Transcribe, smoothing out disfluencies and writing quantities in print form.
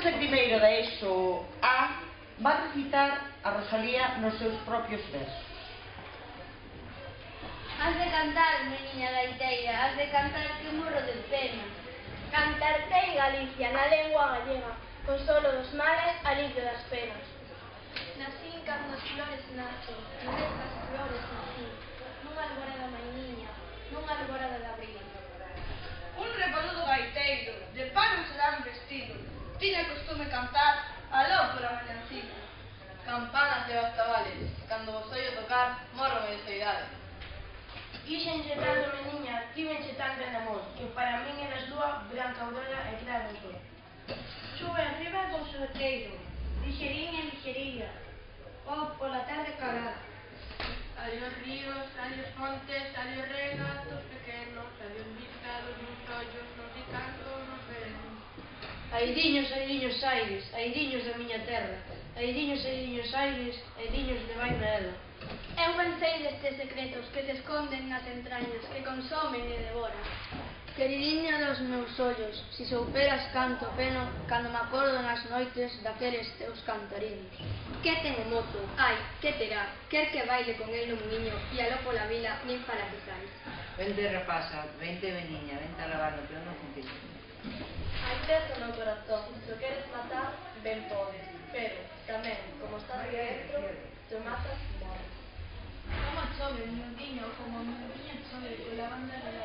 clases de primeiro da ESO A va recitar a Rosalía nos seus propios versos. Has de cantar, meniña gaiteira, has de cantar que morro de pena. Cantarte Galicia na lengua gallega, consolo dos males, alivio das penas. Nací cando as flores nacen, e destas flores nací, nunha alborada mainiña, nunha alborada de abril. Un revoludo gaiteiro, de pano se dan vestido, tiña costume cantar aló por a mañancita. Campanas de bastavales, cando vos oio tocar, morro de soidade. Quixenche tanto, meniña, tívenche tanto en amor, que para min eras lúa, branca aurora e claro sol. Sube arriba do solteiro, lixeriña, lixeriña, oh, pola tarde calada. Ali os ríos, ali os montes, ali os regatos pequenos, ali os vistados nos ollos, nos ricantos, nos verenos. Airiños, airiños aires, airiños da miña terra, airiños aires, airiños de vaina ela. Eu pensei destes secretos que se esconden nas entrañas, que consomen e devoran. Queridinha dos meus ollos, si souperas canto peno, cando me acordo nas noites daqueles teus cantariños. Que ten o mozo? Ai, que terá? Quer que baile con el no muiño e aló pola vila nin para que sais. Vente rapaza, vente veniña, vente a lavar no plano juntillo. Hai teso no corazón, se o queres matar, ben pode, pero tamén, como estás aí dentro, te matas, morres. Como chove, miudiño, como miudiño chove, pola banda de la